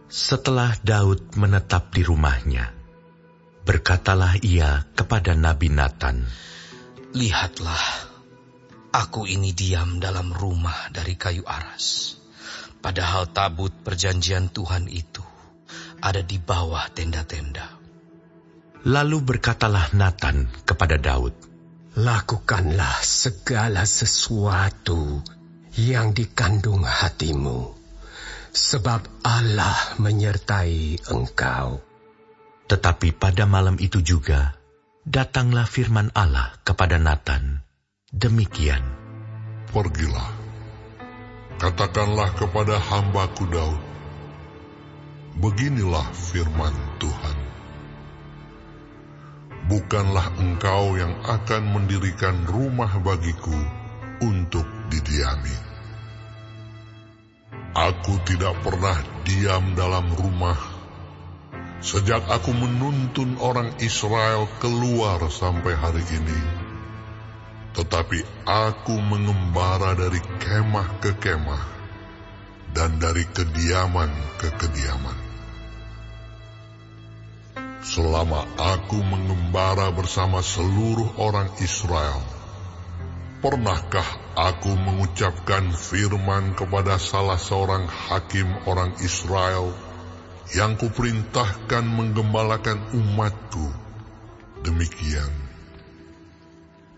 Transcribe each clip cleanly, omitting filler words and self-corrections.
Setelah Daud menetap di rumahnya, berkatalah ia kepada Nabi Natan, "Lihatlah, aku ini diam dalam rumah dari kayu aras, padahal tabut perjanjian Tuhan itu ada di bawah tenda-tenda." Lalu berkatalah Natan kepada Daud, "Lakukanlah segala sesuatu yang dikandung hatimu, sebab Allah menyertai engkau." Tetapi pada malam itu juga, datanglah firman Allah kepada Natan, demikian, "Pergilah, katakanlah kepada hambaku Daud, beginilah firman Tuhan. Bukanlah engkau yang akan mendirikan rumah bagiku untuk didiami. Aku tidak pernah diam dalam rumah sejak aku menuntun orang Israel keluar sampai hari ini. Tetapi aku mengembara dari kemah ke kemah dan dari kediaman ke kediaman. Selama aku mengembara bersama seluruh orang Israel, pernahkah aku mengucapkan firman kepada salah seorang hakim orang Israel yang kuperintahkan menggembalakan umatku demikian,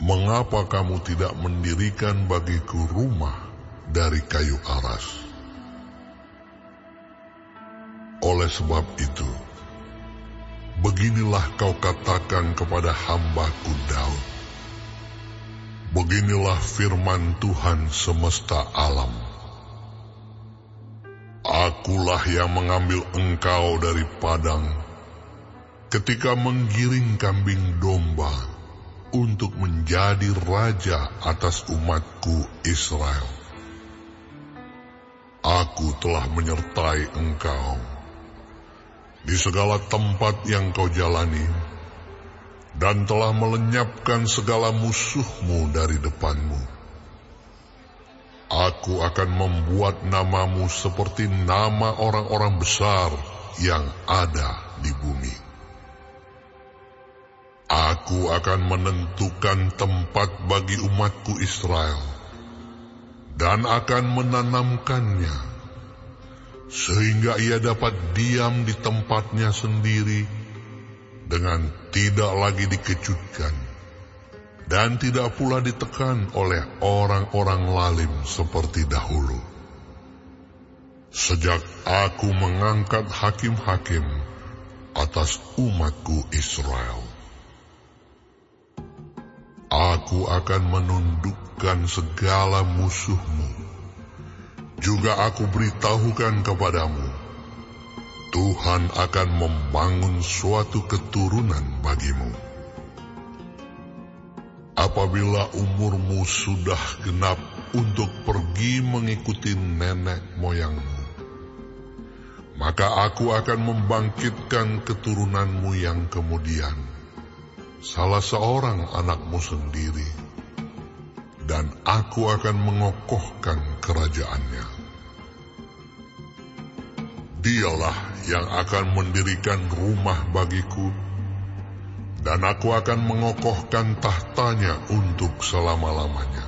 mengapa kamu tidak mendirikan bagiku rumah dari kayu aras? Oleh sebab itu, beginilah kau katakan kepada hambaku Daud, beginilah firman Tuhan semesta alam. Akulah yang mengambil engkau dari padang ketika menggiring kambing domba untuk menjadi raja atas umatku Israel. Aku telah menyertai engkau di segala tempat yang kau jalani, dan telah melenyapkan segala musuhmu dari depanmu. Aku akan membuat namamu seperti nama orang-orang besar yang ada di bumi. Aku akan menentukan tempat bagi umatku Israel, dan akan menanamkannya, sehingga ia dapat diam di tempatnya sendiri dengan tidak lagi dikejutkan dan tidak pula ditekan oleh orang-orang lalim seperti dahulu. Sejak aku mengangkat hakim-hakim atas umatku Israel, aku akan menundukkan segala musuhmu. Juga aku beritahukan kepadamu, Tuhan akan membangun suatu keturunan bagimu. Apabila umurmu sudah genap untuk pergi mengikuti nenek moyangmu, maka aku akan membangkitkan keturunanmu yang kemudian, salah seorang anakmu sendiri, dan aku akan mengokohkan kerajaannya. Dialah yang akan mendirikan rumah bagiku, dan aku akan mengokohkan tahtanya untuk selama-lamanya.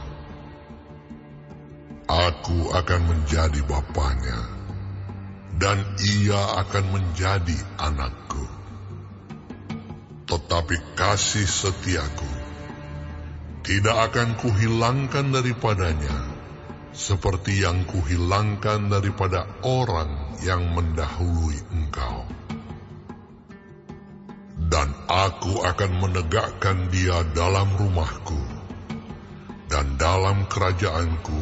Aku akan menjadi bapanya, dan ia akan menjadi anakku. Tetapi kasih setiaku tidak akan kuhilangkan daripadanya, seperti yang kuhilangkan daripada orang yang mendahului engkau. Dan aku akan menegakkan dia dalam rumahku dan dalam kerajaanku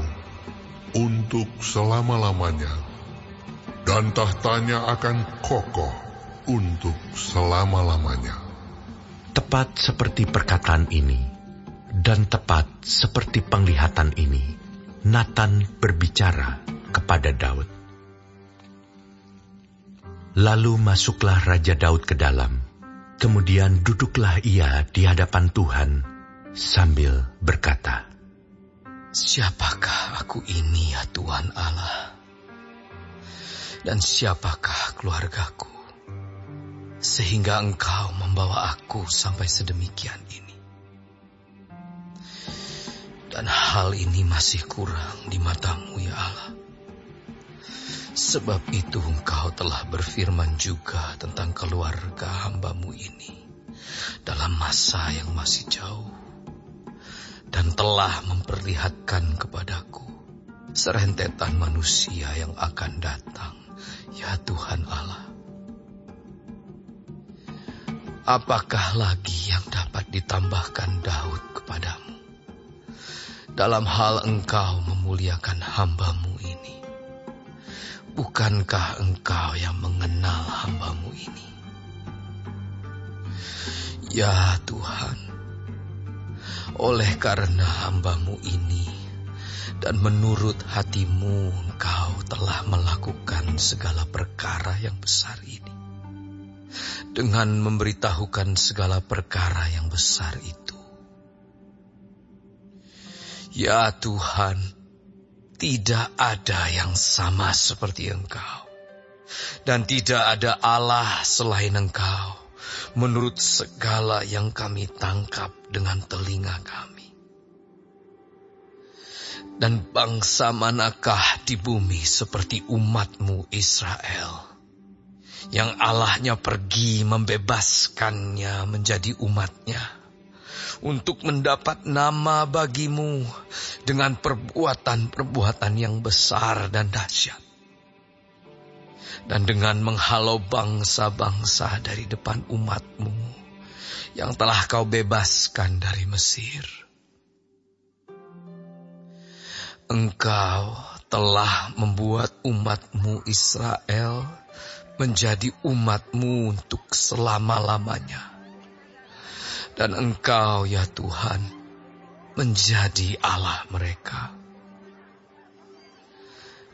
untuk selama-lamanya, dan tahtanya akan kokoh untuk selama-lamanya." Tepat seperti perkataan ini, dan tepat seperti penglihatan ini, Natan berbicara kepada Daud. Lalu masuklah Raja Daud ke dalam, kemudian duduklah ia di hadapan Tuhan sambil berkata, "Siapakah aku ini, ya Tuhan Allah? Dan siapakah keluargaku, sehingga Engkau membawa aku sampai sedemikian ini? Dan hal ini masih kurang di mata-Mu, ya Allah. Sebab itu Engkau telah berfirman juga tentang keluarga hamba-Mu ini dalam masa yang masih jauh, dan telah memperlihatkan kepadaku serentetan manusia yang akan datang, ya Tuhan Allah. Apakah lagi yang dapat ditambahkan Daud kepadamu dalam hal Engkau memuliakan hamba-Mu ini? Bukankah Engkau yang mengenal hamba-Mu ini? Ya Tuhan, oleh karena hamba-Mu ini dan menurut hati-Mu, Engkau telah melakukan segala perkara yang besar ini, dengan memberitahukan segala perkara yang besar itu. Ya Tuhan, tidak ada yang sama seperti Engkau, dan tidak ada Allah selain Engkau, menurut segala yang kami tangkap dengan telinga kami. Dan bangsa manakah di bumi seperti umat-Mu Israel, yang Allahnya pergi membebaskannya menjadi umat-Nya, untuk mendapat nama bagi-Mu dengan perbuatan-perbuatan yang besar dan dahsyat, dan dengan menghalau bangsa-bangsa dari depan umat-Mu yang telah Kau bebaskan dari Mesir. Engkau telah membuat umat-Mu Israel menjadi umat-Mu untuk selama-lamanya. Dan Engkau, ya Tuhan, menjadi Allah mereka.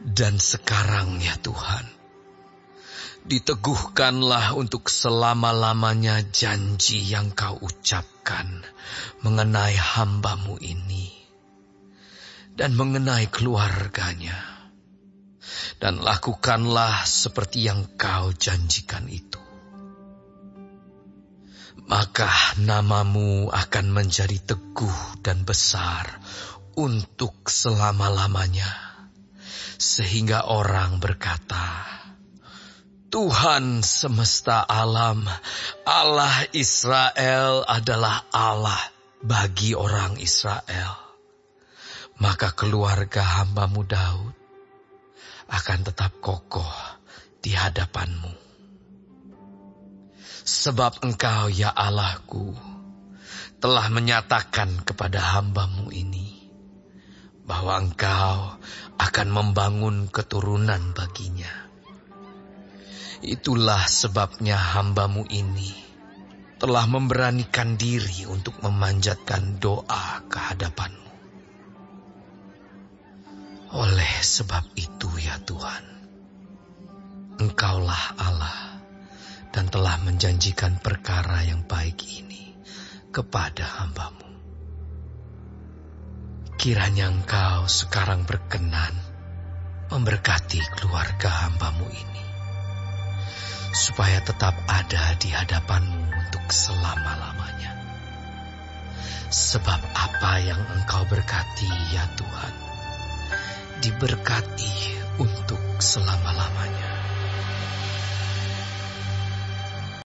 Dan sekarang, ya Tuhan, diteguhkanlah untuk selama-lamanya janji yang Kau ucapkan mengenai hamba-Mu ini dan mengenai keluarganya. Dan lakukanlah seperti yang Kau janjikan itu. Maka nama-Mu akan menjadi teguh dan besar untuk selama-lamanya, sehingga orang berkata, Tuhan semesta alam, Allah Israel adalah Allah bagi orang Israel. Maka keluarga hamba-Mu Daud akan tetap kokoh di hadapan-Mu. Sebab Engkau, ya Allahku, telah menyatakan kepada hamba-Mu ini bahwa Engkau akan membangun keturunan baginya. Itulah sebabnya hamba-Mu ini telah memberanikan diri untuk memanjatkan doa ke hadapan-Mu. Oleh sebab itu, ya Tuhan, Engkaulah Allah dan telah menjanjikan perkara yang baik ini kepada hamba-Mu. Kiranya Engkau sekarang berkenan memberkati keluarga hamba-Mu ini, supaya tetap ada di hadapan-Mu untuk selama-lamanya. Sebab apa yang Engkau berkati, ya Tuhan, diberkati untuk selama-lamanya.